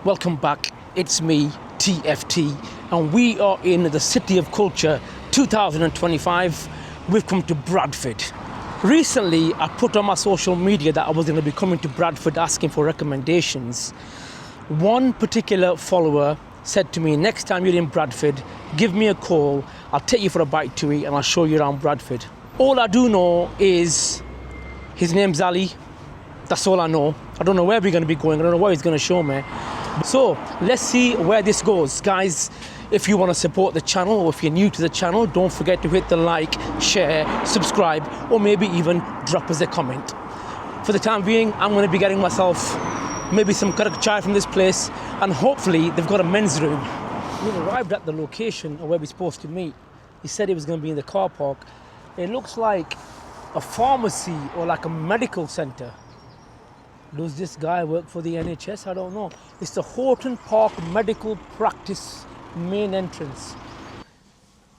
Welcome back. It's me, TFT, and we are in the City of Culture 2025. We've come to Bradford. Recently, I put on my social media that I was going to be coming to Bradford asking for recommendations. One particular follower said to me, next time you're in Bradford, give me a call. I'll take you for a bite to eat and I'll show you around Bradford. All I do know is his name's Ali. That's all I know. I don't know where we're going to be going. I don't know what he's going to show me. So let's see where this goes. Guys, if you want to support the channel or if you're new to the channel, don't forget to hit the like, share, subscribe, or maybe even drop us a comment. For the time being, I'm going to be getting myself maybe some karak chai from this place, and hopefully they've got a men's room. We've arrived at the location of where we're supposed to meet. He said it was going to be in the car park. It looks like a pharmacy or like a medical centre. Does this guy work for the NHS? I don't know. It's the Horton Park Medical Practice main entrance.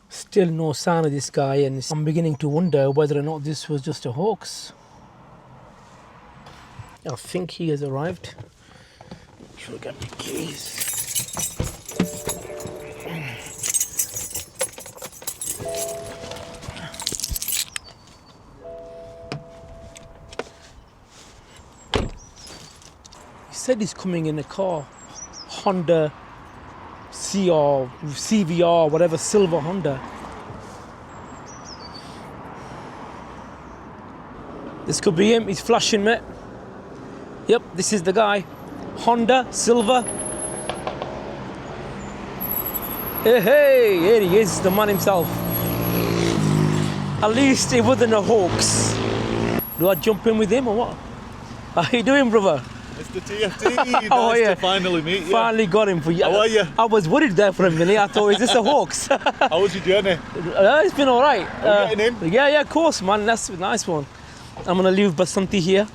Still no sign of this guy, and I'm beginning to wonder whether or not this was just a hoax. I think he has arrived. Should get my keys. He said he's coming in a car, Honda CVR, whatever, silver Honda. This could be him. He's flashing me. Yep, this is the guy. Honda, silver. Hey, here he is, the man himself. At least it wasn't a hoax. Do I jump in with him or what? How you doing, brother? Mr. TFT, How are nice you? to finally meet you. Finally got him for you. How are you? I was worried there for a minute. I thought, is this a hoax? How was your journey? It's been all right. Are you getting in? Yeah, of course, man. That's a nice one. I'm going to leave Basanti here.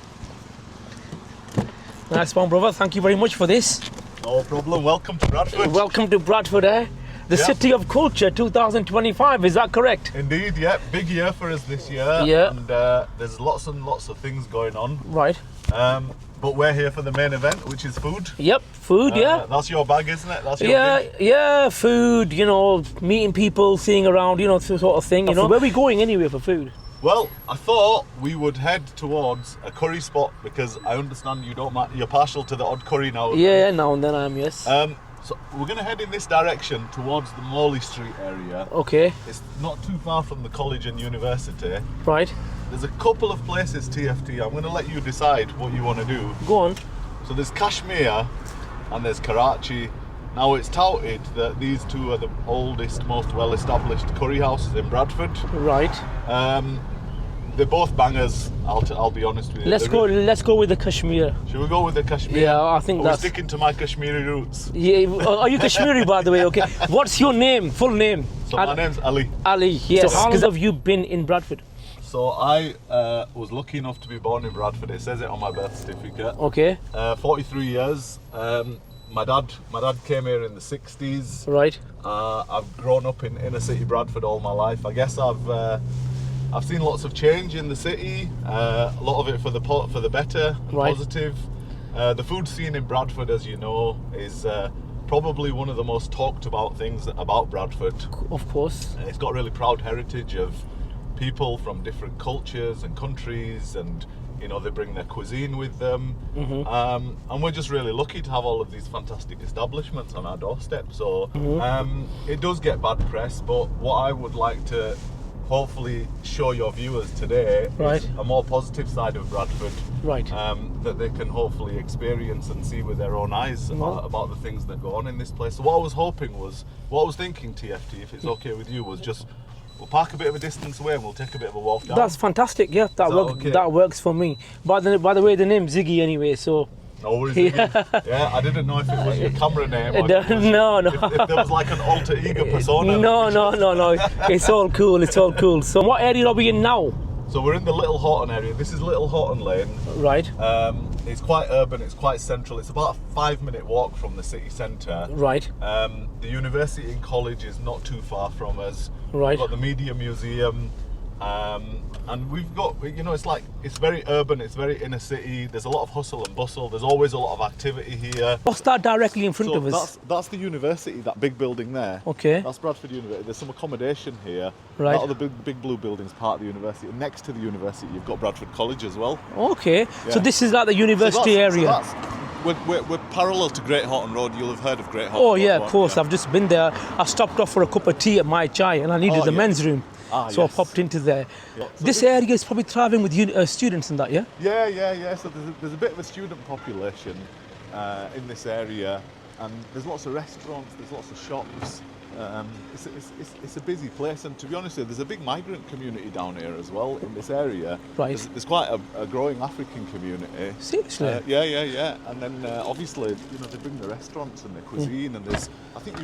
Nice one, brother. Thank you very much for this. No problem. Welcome to Bradford. Welcome to Bradford, eh? The Yeah. City of Culture 2025, is that correct? Indeed, yeah. Big year for us this year. Yeah. And there's lots and lots of things going on. Right. But we're here for the main event, which is food. Yep, food, yeah. That's your bag, isn't it? That's your gig. Yeah, food, you know, meeting people, seeing around, you know, sort of thing, you know. Where are we going anyway for food? Well, I thought we would head towards a curry spot because I understand you're partial to the odd curry now. Yeah, now and then I am, yes. So we're going to head in this direction towards the Morley Street area. Okay. It's not too far from the college and university. Right. There's a couple of places, TFT. I'm going to let you decide what you want to do. Go on. So there's Kashmir and there's Karachi. Now it's touted that these two are the oldest, most well-established curry houses in Bradford. Right. They're both bangers. I'll be honest with you. Let's go with the Kashmir. Should we go with the Kashmir? Yeah, I think We're that's... sticking to my Kashmiri roots. Yeah, are you Kashmiri, by the way? Okay. What's your name, full name? So my name's Ali. Ali, yes. So how long have you been in Bradford? So I was lucky enough to be born in Bradford. It says it on my birth certificate. Okay. 43 years. My dad came here in the 60s. Right. I've grown up in inner city Bradford all my life. I guess I've seen lots of change in the city. A lot of it for the better, and right. Positive. The food scene in Bradford, as you know, is probably one of the most talked about things about Bradford. Of course. It's got really proud heritage of people from different cultures and countries, and you know, they bring their cuisine with them. Mm-hmm. And we're just really lucky to have all of these fantastic establishments on our doorstep. So it does get bad press, but what I would like to hopefully show your viewers today right. is a more positive side of Bradford, right? That they can hopefully experience and see with their own eyes about the things that go on in this place. So what I was thinking, TFT, if it's okay with you, was just we'll park a bit of a distance away and we'll take a bit of a walk down. That's fantastic. Yeah, that works for me. By the way, the name's Ziggy anyway, so. No worries. Yeah, I didn't know if it was your camera name. Or no. If there was like an alter ego persona. No. It's all cool. So what area are we in now? So we're in the Little Horton area. This is Little Horton Lane. Right. It's quite urban, it's quite central. It's about a 5-minute walk from the city centre. Right. The university and college is not too far from us. Right. We've got the Media Museum. And we've got, you know, it's very urban, it's very inner city. There's a lot of hustle and bustle. There's always a lot of activity here. What's that directly in front So of us? that's the university, that big building there. Okay. That's Bradford University. There's some accommodation here. Right. That other big blue building's part of the university. And next to the university, you've got Bradford College as well. Okay. Yeah. So this is like the university area. We're parallel to Great Horton Road. You'll have heard of Great Horton Oh Road. yeah, of course. Yeah. I've just been there. I stopped off for a cup of tea at my chai, and I needed the yeah. men's room, so Yes. I popped into there. Yeah. So This area is probably thriving with students and that, yeah. Yeah. So there's a bit of a student population in this area, and there's lots of restaurants, there's lots of shops. It's a busy place, and to be honest with you, there's a big migrant community down here as well in this area. Right. There's quite a growing African community. Seriously? Yeah. And then obviously, you know, they bring the restaurants and the cuisine, and there's. I think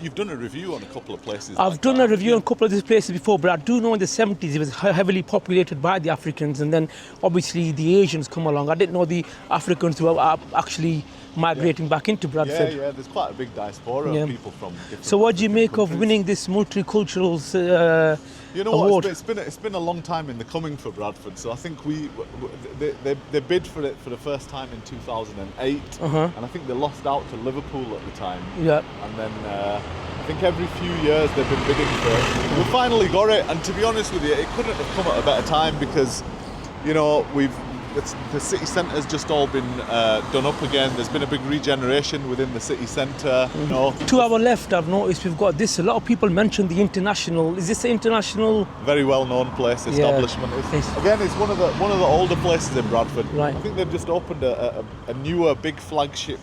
you've done a review on a couple of places. I've done a review on a couple of these places before, but I do know in the 70s it was heavily populated by the Africans, and then obviously the Asians come along. I didn't know the Africans were actually migrating back into Bradford. Yeah. There's quite a big diaspora of people from different. So what do you make of countries. winning this multicultural You know award? what? It's been a long time in the coming for Bradford. So I think they bid for it for the first time in 2008, and I think they lost out to Liverpool at the time. Yeah. And then I think every few years they've been bidding for it. We finally got it, and to be honest with you, it couldn't have come at a better time because, you know, the city centre's just all been done up again. There's been a big regeneration within the city centre. You know, To our left, I've noticed we've got this. A lot of people mention the international. Is this the international? very well-known place, establishment. It's one of the older places in Bradford. Right. I think they've just opened a newer, big flagship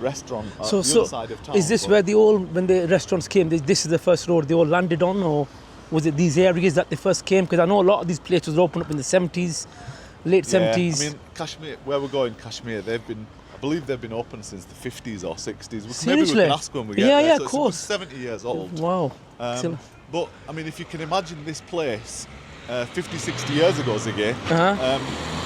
restaurant at the other side of town. Is this where when the restaurants came? This is the first road they all landed on, or was it these areas that they first came? Because I know a lot of these places opened up in the 70s, late 70s. I mean, Kashmir, where we're going, Kashmir, I believe they've been open since the 50s or 60s. Maybe we Seriously? can ask when we get Yeah, there. yeah, So of course. It's 70 years old. Wow. But, I mean, if you can imagine this place 50, 60 years ago, Ziggy,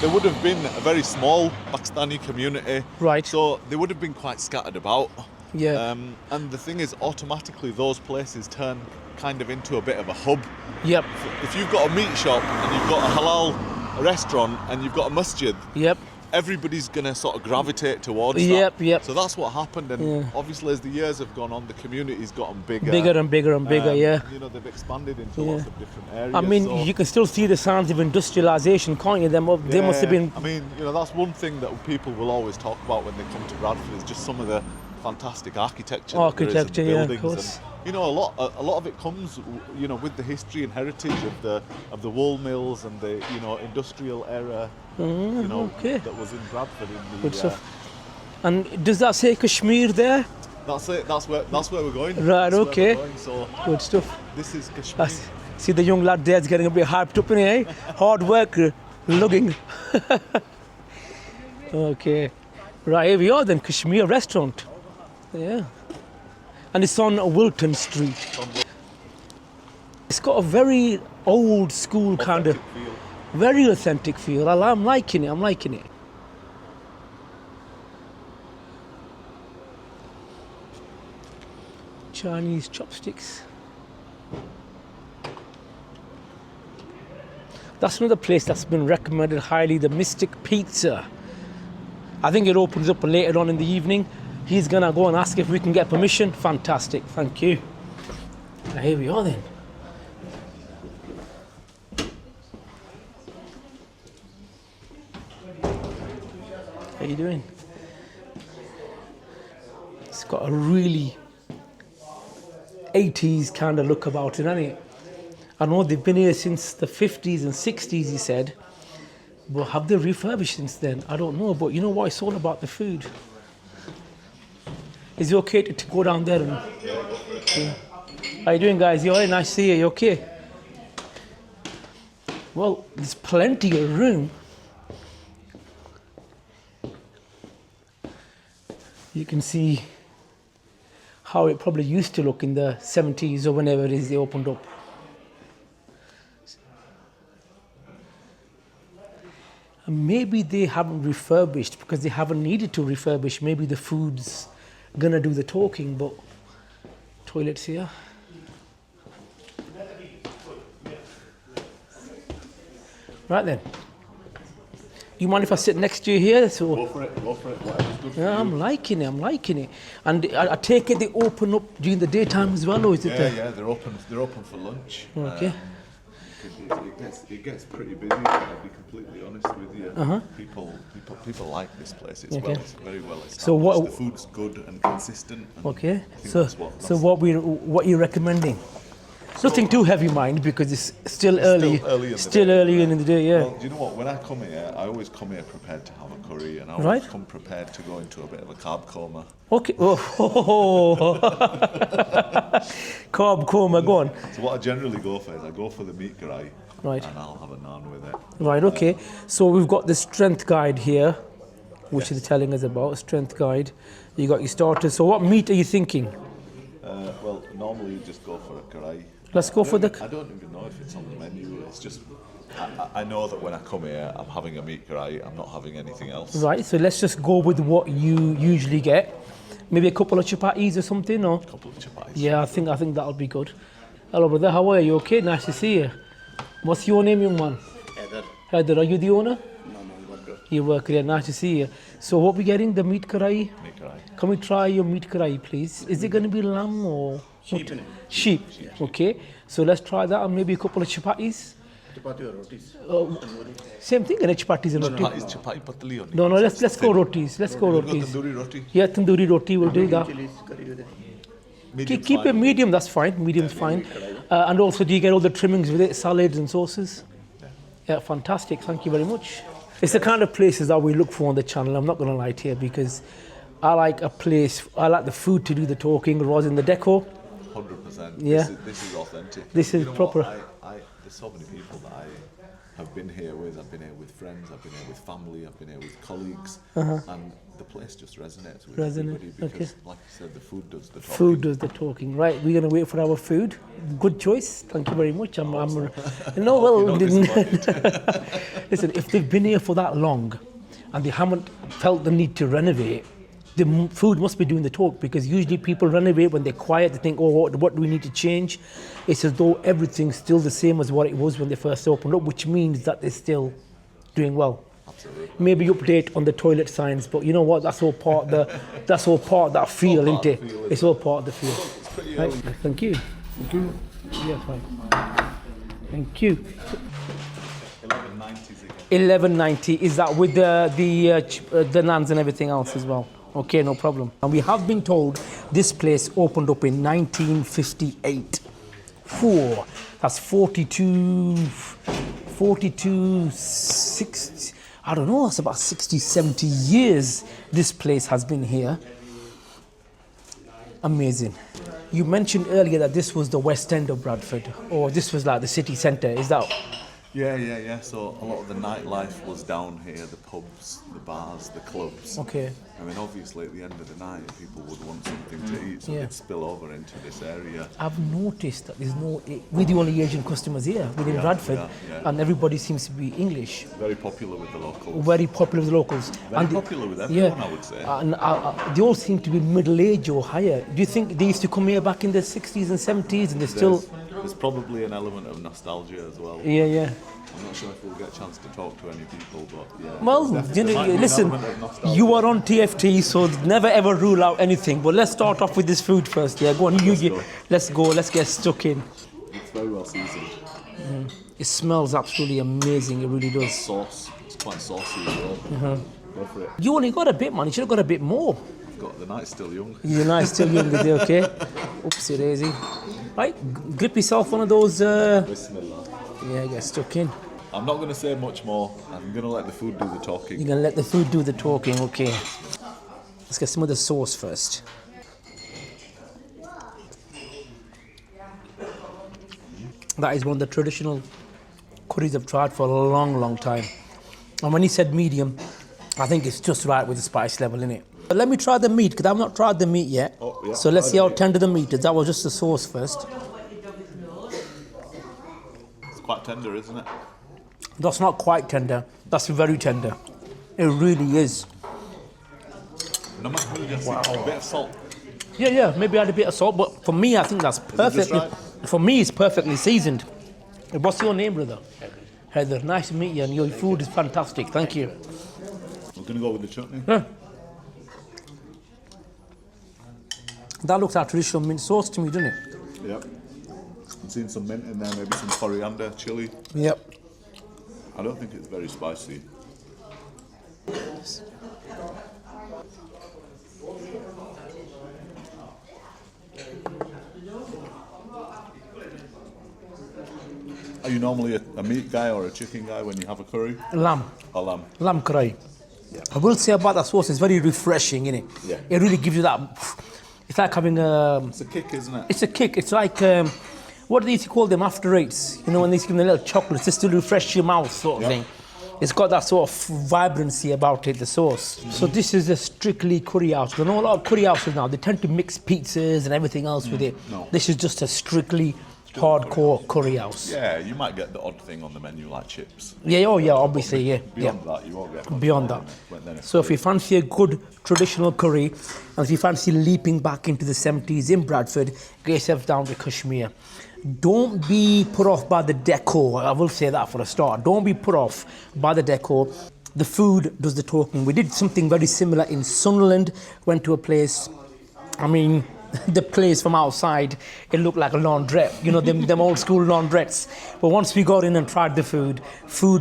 there would have been a very small Pakistani community. Right. So they would have been quite scattered about. Yeah. And the thing is, automatically, those places turn kind of into a bit of a hub. Yep. If you've got a meat shop and you've got a halal restaurant and you've got a masjid, Yep. everybody's going to sort of gravitate towards that. Yep. So that's what happened, and obviously as the years have gone on, the community's gotten bigger. Bigger and bigger and bigger. Yeah. You know, they've expanded into lots of different areas. I mean, so, you can still see the signs of industrialisation, can't you? They must have been. I mean, you know, that's one thing that people will always talk about when they come to Bradford is just some of the fantastic architecture. that there is in the Yeah, of buildings. course. And, you know, a lot of it comes, you know, with the history and heritage of the wool mills and the, you know, industrial era, you know, that was in Bradford. Good stuff. And does that say Kashmir there? That's it. That's where we're going. Right. That's where Okay. we're going. So Good stuff. this is Kashmir. See the young lad there's getting a bit hyped up in here, eh? Hard work, lugging. Okay. Right, here we are then, Kashmir restaurant. Yeah. And it's on Wilton Street. It's got a very old school kind of, Authentic feel. very authentic feel. I'm liking it. Chinese chopsticks. That's another place that's been recommended highly, the Mystic Pizza. I think it opens up later on in the evening. He's gonna go and ask if we can get permission. Fantastic, thank you. Now, here we are then. How you doing? It's got a really 80s kind of look about it, hasn't it? I know they've been here since the 50s and 60s, he said. But have they refurbished since then? I don't know, but you know what? It's all about the food. Is it okay to go down there? Yeah. How you doing, guys? You all right? Nice to see you. You okay? Well, there's plenty of room. You can see how it probably used to look in the 70s or whenever it is they opened up. And maybe they haven't refurbished because they haven't needed to refurbish. Maybe the food's gonna do the talking, but toilets here. Right then. Do you mind if I sit next to you here? So, Go for it, whatever's good for yeah, you. I'm liking it. And I take it they open up during the daytime as well, or is it? Yeah, they're open for lunch. Okay. It gets pretty busy. I'll be completely honest with you. People like this place. It's Okay. it's very well established. So what- the food's good and consistent. And Okay. I think So, that's what what are you recommending? Nothing too heavy, mind, because it's still early. still early in the day. Early in the day, yeah. Well, do you know what? When I come here, I always come here prepared to have a curry, and I always Right. come prepared to go into a bit of a carb coma. Okay. Oh. Carb coma, go on. So what I generally go for is I go for the meat curry, Right. and I'll have a naan with it. Right, okay. So we've got the strength guide here, which is telling us about strength guide. You got your starters. So what meat are you thinking? Well, normally you just go for a curry. Let's go for the. I don't even know if it's on the menu. It's just I know that when I come here, I'm having a meat curry. I'm not having anything else. Right, so let's just go with what you usually get. Maybe a couple of chapatis or something, or? A couple of chapatis. Yeah, I think that'll be good. Hello, brother. How are you? Okay, nice to see you. What's your name, young man? Heather. Heather, are you the owner? No, worker. You work here. Nice to see you. So, what we getting? The meat curry. Meat curry. Can we try your meat curry, please? Is it going to be lamb or Sheep in it. sheep? Okay. So let's try that, and maybe a couple of chapatis. Chapati or rotis? Same thing, and chapatis and roti. Chapati, chapati patli only. No, let's go rotis. Let's go We've got rotis. tandoori roti. Yeah, tandoori roti will do that. Chilies, curry with it. Medium Keep fine. it medium, that's fine. Medium's fine. And also, do you get all the trimmings with it, salads and sauces? Yeah, fantastic. Thank you very much. It's the kind of places that we look for on the channel. I'm not going to lie to you because I like the food to do the talking rather than the decor. 100%. Yeah. This is authentic. This is You know proper. what? There's so many people that I have been here with. I've been here with friends. I've been here with family. I've been here with colleagues. And the place just resonates with everybody because, like you said, the food does the talking. Food does the talking. Right, we're going to wait for our food. Good choice. Thank you very much. No, well, You're not disappointed. listen, if they've been here for that long and they haven't felt the need to renovate, the food must be doing the talk because usually people renovate when they're quiet. They think, oh, what do we need to change? It's as though everything's still the same as what it was when they first opened up, which means that they're still doing well. Absolutely. Maybe update on the toilet signs, but you know what? That's all part of that feel, isn't it? It's all part of the feel. It's pretty Right. early. Thank you. Yeah, fine. Thank you. 1190s again. 1190. Is that with the naans and everything else as well? Okay, no problem. And we have been told this place opened up in 1958. That's 60, I don't know, it's about 60, 70 years this place has been here. Amazing. You mentioned earlier that this was the West End of Bradford, or this was like the city centre, is that? Yeah. So a lot of the nightlife was down here, the pubs, the bars, the clubs. Okay. I mean, obviously at the end of the night, people would want something to eat, so Yeah. they'd spill over into this area. I've noticed that we're the only Asian customers here within Bradford, yeah. and everybody seems to be English. Very popular with the locals. Very popular with the locals. Very And popular with everyone, I would say. And they all seem to be middle age or higher. Do you think they used to come here back in the 60s and 70s and they're still? There's probably an element of nostalgia as well. Yeah. I'm not sure if we'll get a chance to talk to any people, but yeah. Well, there might be an listen, element of nostalgia. you are on TFT, so never ever rule out anything. But let's start off with this food first. Yeah, go on. Let's go. Let's get stuck in. It's very well seasoned. It smells absolutely amazing. It really does. Sauce, it's quite saucy as well. Go for it. You only got a bit, man. You should have got a bit more. The night's still young. You're nice, still young, okay? Oopsie daisy. Right, grip yourself one of those. Bismillah. Yeah, get stuck in. I'm not going to say much more. I'm going to let the food do the talking. You're gonna let the food do the talking, okay? Let's get some of the sauce first. That is one of the traditional curries I've tried for a long time. And when he said medium, I think it's just right with the spice level in it. But let me try the meat, because I've not tried the meat yet. Oh, yeah, so let's try see the how meat. tender the meat is. That was just the sauce first. It's quite tender, isn't it? That's not quite tender. That's very tender. It really is. No matter just a bit of salt. Yeah, maybe add a bit of salt, but for me, I think that's perfectly. right? For me, it's perfectly seasoned. What's your name, brother? Heather, nice to meet you, and your food is fantastic. Thank you. We're going to go with the chutney. Yeah. That looks like traditional mint sauce to me, doesn't it? Yep. I'm seeing some mint in there, maybe some coriander, chili. Yep. I don't think it's very spicy. Are you normally a meat guy or a chicken guy when you have a curry? Lamb. A lamb. Lamb curry. Yeah. I will say about that sauce, it's very refreshing, innit? Yeah. It really gives you that. It's like having a. It's a kick, isn't it? It's a kick. It's like what do they used to call them after eights? You know, when they used to give them the little chocolates, just to refresh your mouth, sort of thing. It's got that sort of vibrancy about it, the sauce. So this is a strictly curry house. I know a lot of curry houses now, they tend to mix pizzas and everything else with it. No. This is just a strictly hardcore curry house. Yeah, you might get the odd thing on the menu like chips. Yeah, oh yeah, obviously, yeah. Beyond that, you won't get much Beyond more, that. but then it's So if you fancy a good traditional curry, and if you fancy leaping back into the 70s in Bradford, get yourself down to Kashmir. Don't be put off by the decor. I will say that for a start. Don't be put off by the decor. The food does the talking. We did something very similar in Sunderland. Went to a place, I mean, the place from outside, it looked like a laundrette. You know, them old school laundrettes. But once we got in and tried the food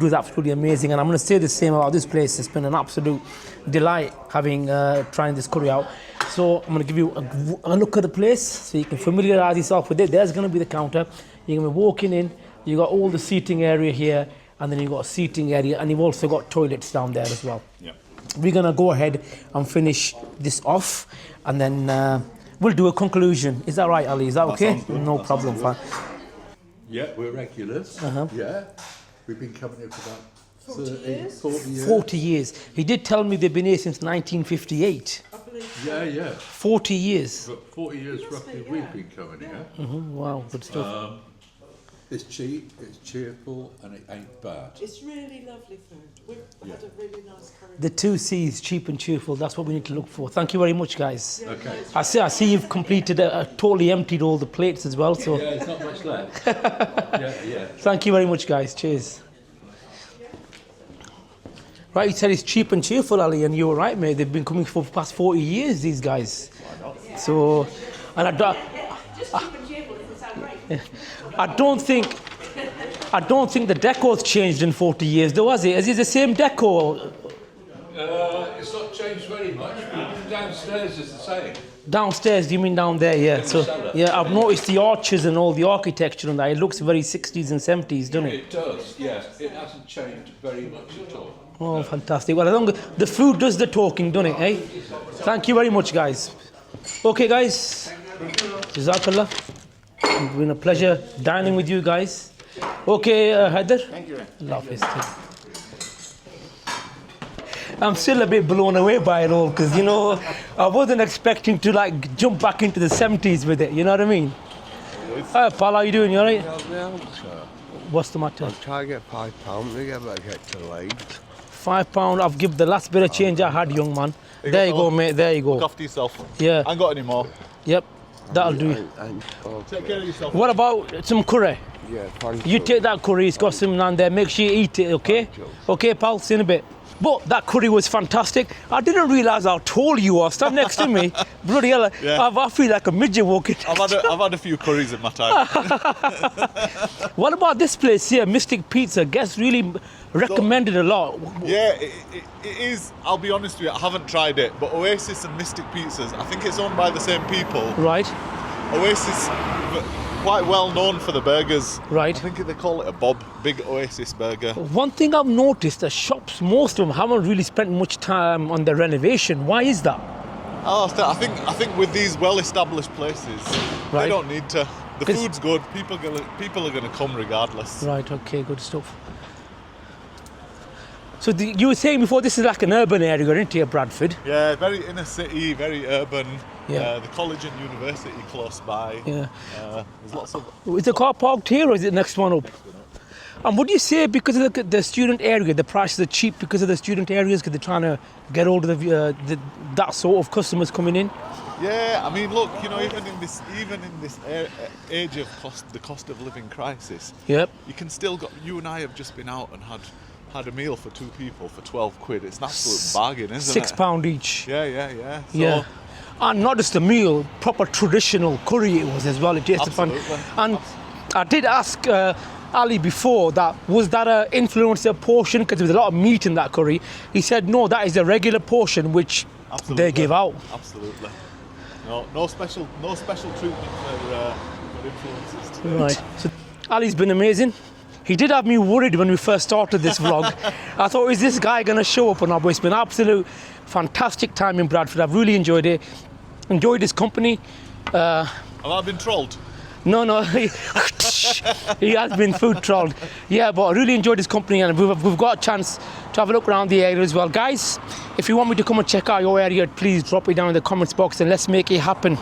was absolutely amazing. And I'm going to say the same about this place. It's been an absolute delight having trying this curry out. So I'm going to give you a look at the place so you can familiarise yourself with it. There's going to be the counter. You're going to be walking in. You've got all the seating area here, and then you've got a seating area, and you've also got toilets down there as well. Yeah. We're going to go ahead and finish this off, and then we'll do a conclusion. Is that right, Ali? Is that okay? sounds good. No That problem. sounds Yeah, we're regulars. Yeah. We've been coming here for about 40 years. 40 years. He did tell me they've been here since 1958. Yeah. 40 years. But 40 years roughly we've been coming here. Wow, good stuff. It's cheap, it's cheerful, and it ain't bad. It's really lovely food. We've had a really nice curry. The 2 C's, cheap and cheerful, that's what we need to look for. Thank you very much, guys. Okay. I see you've completed, totally emptied all the plates as well. So Yeah, it's not much left. yeah. thank you very much, guys. Cheers. Right, you said it's cheap and cheerful, Ali, and you were right, mate. They've been coming for the past 40 years, these guys. Why not? So, and I don't think the decor's changed in 40 years, though, has it? Is it the same decor? It's not changed very much. Downstairs is the same. Downstairs, do you mean down there? Yeah. the So, cellar. yeah, I've noticed the arches and all the architecture and that. It looks very 60s and 70s, doesn't it? It does, yes. It hasn't changed very much at all. Oh, fantastic. Well, as long as the food does the talking, doesn't it, eh? Thank you very much, guys. Okay, guys. Jazakallah. It's been a pleasure dining with you guys. Okay, Heather. Thank you. Love it. I'm still a bit blown away by it all because, you know, I wasn't expecting to like jump back into the 70s with it, you know what I mean? Hi, pal, how you doing? You alright? What's the matter? Try to get £5 to get delayed. £5, I've given the last bit of change I had, young man. There you go, mate, there you Look go. after yourself. Yeah. I ain't got any more. Yep, that'll do. Take care of yourself. What about some curry? Yeah, thank You take that curry, it's got some naan there, make sure you eat it, okay? Okay, pal, see you in a bit. But that curry was fantastic. I didn't realise how tall you are. Stand next to me. Bloody hell, Yeah. I feel like a midget walking. I've had a few curries in my time. What about this place here, Mystic Pizza? Guests really recommended a lot. Yeah, it is. I'll be honest with you, I haven't tried it, but Oasis and Mystic Pizzas, I think it's owned by the same people. Right, Oasis, quite well known for the burgers. right. I think they call it a Bob, big Oasis burger. One thing I've noticed, the shops, most of them haven't really spent much time on their renovation. Why is that? Oh, I think with these well-established places, Right. they don't need to. The 'Cause- food's good. People are gonna come regardless. Right, okay, good stuff. So you were saying before this is like an urban area, isn't it, Bradford? Yeah, very inner city, very urban. Yeah. The college and university close by. Yeah. There's lots of. Is the car parked here or is it next one up? And would you say because of the student area, the prices are cheap because of the student areas because they're trying to get hold of that sort of customers coming in? Yeah, I mean, look, you know, even in this age of the cost of living crisis, Yep. you can still you and I have just been out and had a meal for 2 people for 12 quid. It's an absolute bargain, isn't it? £6 each. Yeah. So, Yeah. And not just a meal, proper traditional curry it was as well. It tasted fun. Absolutely. And I did ask Ali before was that an influencer portion, because there was a lot of meat in that curry. He said no, that is a regular portion which they give out. Absolutely. No special treatment for influencers today. Right. So Ali's been amazing. He did have me worried when we first started this vlog. I thought, is this guy going to show up or not? But it's been an absolute fantastic time in Bradford. I've really enjoyed it. Enjoyed his company. Have I been trolled? No, he has been food trolled. Yeah, but I really enjoyed his company, and we've got a chance to have a look around the area as well. Guys, if you want me to come and check out your area, please drop it down in the comments box and let's make it happen.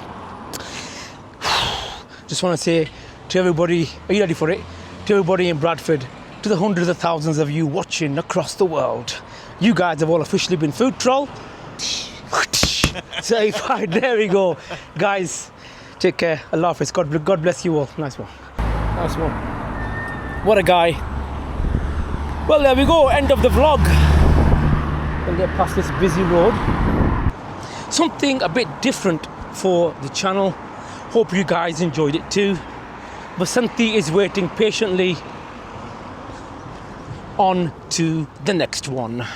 Just want to say to everybody, are you ready for it? To everybody in Bradford, to the hundreds of thousands of you watching across the world, you guys have all officially been food trolled. Certified, there we go. Guys, take care. Allah Hafiz. God bless you all. Nice one. Nice one. What a guy. Well, there we go. End of the vlog. We'll get past this busy road. Something a bit different for the channel. Hope you guys enjoyed it too. Vasanthi is waiting patiently. On to the next one.